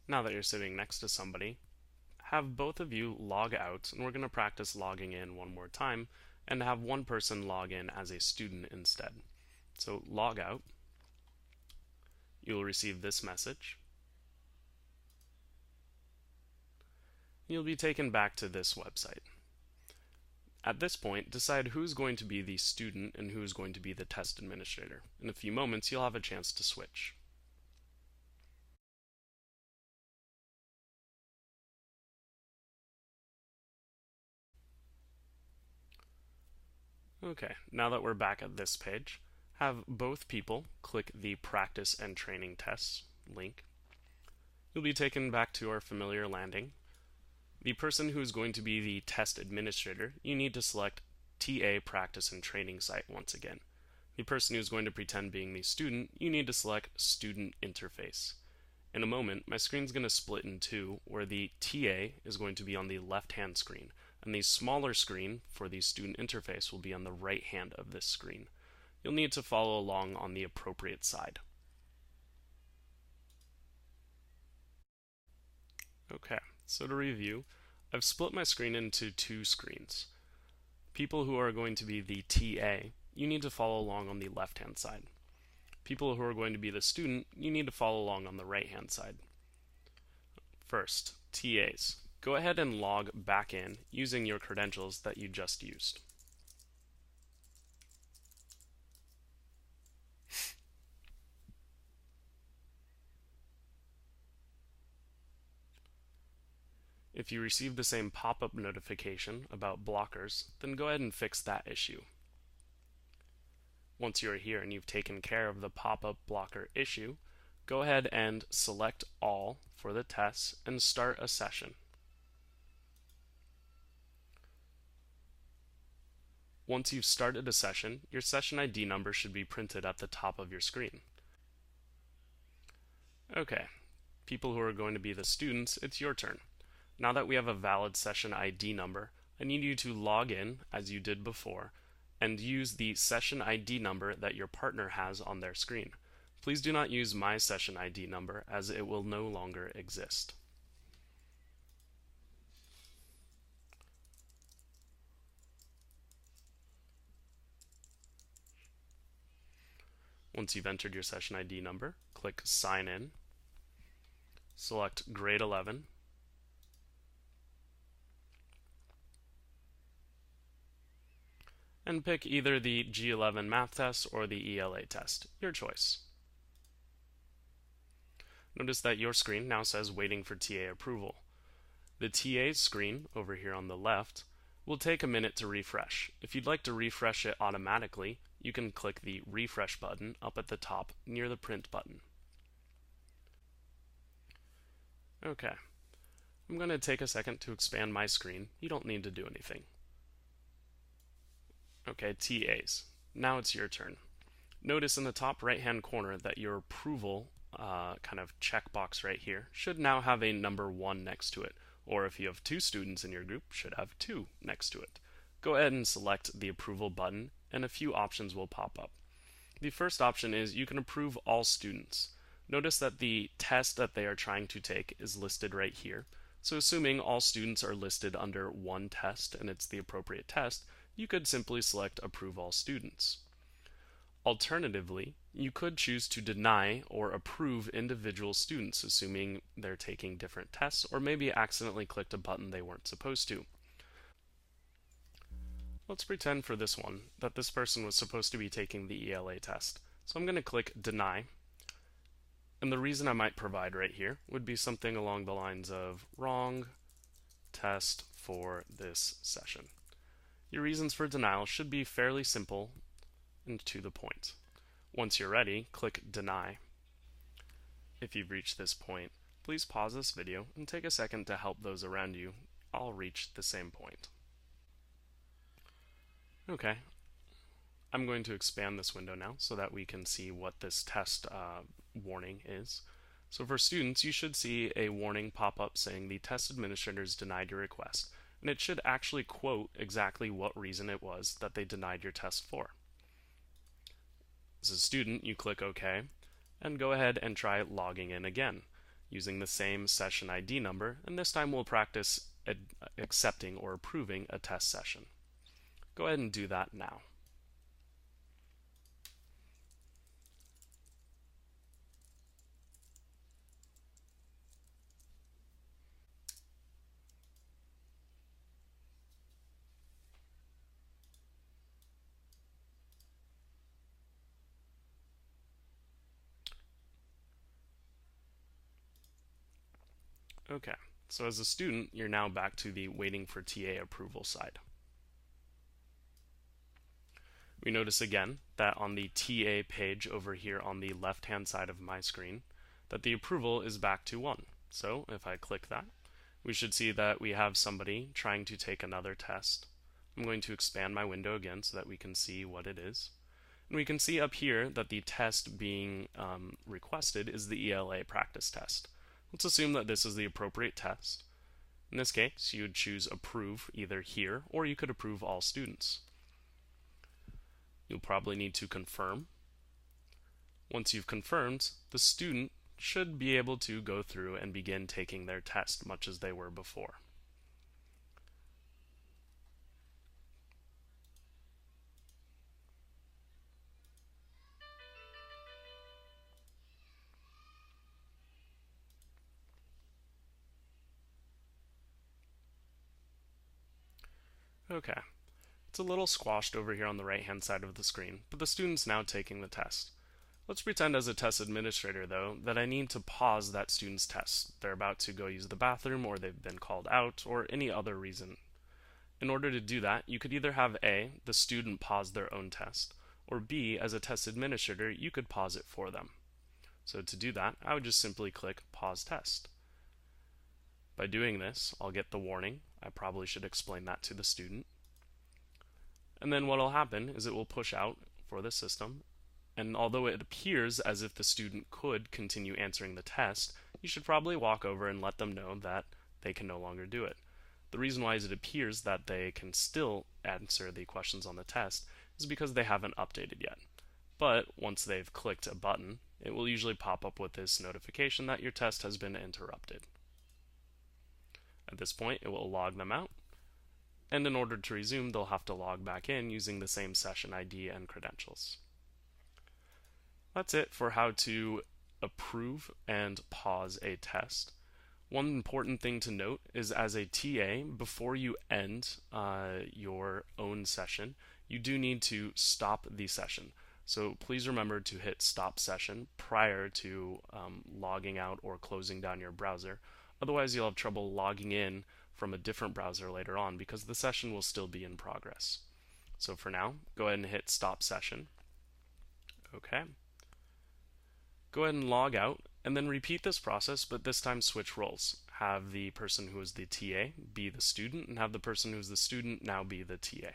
Now that you're sitting next to somebody, have both of you log out, and we're going to practice logging in one more time, and have one person log in as a student instead. So log out. You'll receive this message. You'll be taken back to this website. At this point, decide who's going to be the student and who's going to be the test administrator. In a few moments, you'll have a chance to switch. Okay, now that we're back at this page, have both people click the Practice and Training Tests link. You'll be taken back to our familiar landing. The person who is going to be the test administrator, you need to select TA Practice and Training Site once again. The person who is going to pretend being the student, you need to select Student Interface. In a moment, my screen is going to split in two, where the TA is going to be on the left-hand screen, and the smaller screen for the student interface will be on the right hand of this screen. You'll need to follow along on the appropriate side. Okay, so to review, I've split my screen into two screens. People who are going to be the TA, you need to follow along on the left-hand side. People who are going to be the student, you need to follow along on the right-hand side. First, TAs. Go ahead and log back in using your credentials that you just used. If you receive the same pop-up notification about blockers, then go ahead and fix that issue. Once you're here and you've taken care of the pop-up blocker issue, go ahead and select all for the tests and start a session. Once you've started a session, your session ID number should be printed at the top of your screen. Okay, people who are going to be the students, it's your turn. Now that we have a valid session ID number, I need you to log in as you did before and use the session ID number that your partner has on their screen. Please do not use my session ID number as it will no longer exist. Once you've entered your session ID number, click Sign In, select Grade 11, and pick either the G11 math test or the ELA test, your choice. Notice that your screen now says Waiting for TA Approval. The TA screen over here on the left will take a minute to refresh. If you'd like to refresh it automatically, you can click the Refresh button up at the top near the Print button. Okay, I'm going to take a second to expand my screen. You don't need to do anything. Okay, TAs. Now it's your turn. Notice in the top right-hand corner that your approval kind of checkbox right here should now have a number 1 next to it, or if you have 2 students in your group, should have 2 next to it. Go ahead and select the approval button, and a few options will pop up. The first option is you can approve all students. Notice that the test that they are trying to take is listed right here. So assuming all students are listed under one test and it's the appropriate test, you could simply select Approve All Students. Alternatively, you could choose to deny or approve individual students, assuming they're taking different tests or maybe accidentally clicked a button they weren't supposed to. Let's pretend for this one that this person was supposed to be taking the ELA test. So I'm going to click Deny. And the reason I might provide right here would be something along the lines of wrong test for this session. Your reasons for denial should be fairly simple and to the point. Once you're ready, click Deny. If you've reached this point, please pause this video and take a second to help those around you all reach the same point. Okay, I'm going to expand this window now so that we can see what this test warning is. So for students, you should see a warning pop up saying the test administrators denied your request, and it should actually quote exactly what reason it was that they denied your test for. As a student, you click OK, and go ahead and try logging in again. using the same session ID number, and this time we'll practice accepting or approving a test session. Go ahead and do that now. Okay, so as a student, you're now back to the waiting for TA approval side. We notice again that on the TA page over here on the left-hand side of my screen, that the approval is back to 1. So if I click that, we should see that we have somebody trying to take another test. I'm going to expand my window again so that we can see what it is. And we can see up here that the test being requested is the ELA practice test. Let's assume that this is the appropriate test. In this case, you would choose approve either here, or you could approve all students. You'll probably need to confirm. Once you've confirmed, the student should be able to go through and begin taking their test much as they were before. Okay, it's a little squashed over here on the right-hand side of the screen, but the student's now taking the test. Let's pretend as a test administrator, though, that I need to pause that student's test. They're about to go use the bathroom, or they've been called out, or any other reason. In order to do that, you could either have A, the student pause their own test, or B, as a test administrator, you could pause it for them. So to do that, I would just simply click Pause Test. By doing this, I'll get the warning. I probably should explain that to the student. And then what will happen is it will push out for the system, and although it appears as if the student could continue answering the test, you should probably walk over and let them know that they can no longer do it. The reason why it appears that they can still answer the questions on the test is because they haven't updated yet. But once they've clicked a button, it will usually pop up with this notification that your test has been interrupted. At this point, it will log them out, and in order to resume, they'll have to log back in using the same session ID and credentials. That's it for how to approve and pause a test. One important thing to note is as a TA, before you end your own session, you do need to stop the session. So please remember to hit stop session prior to logging out or closing down your browser. Otherwise, you'll have trouble logging in from a different browser later on because the session will still be in progress. So for now, go ahead and hit stop session. Okay. Go ahead and log out and then repeat this process, but this time switch roles. Have the person who is the TA be the student and have the person who is the student now be the TA.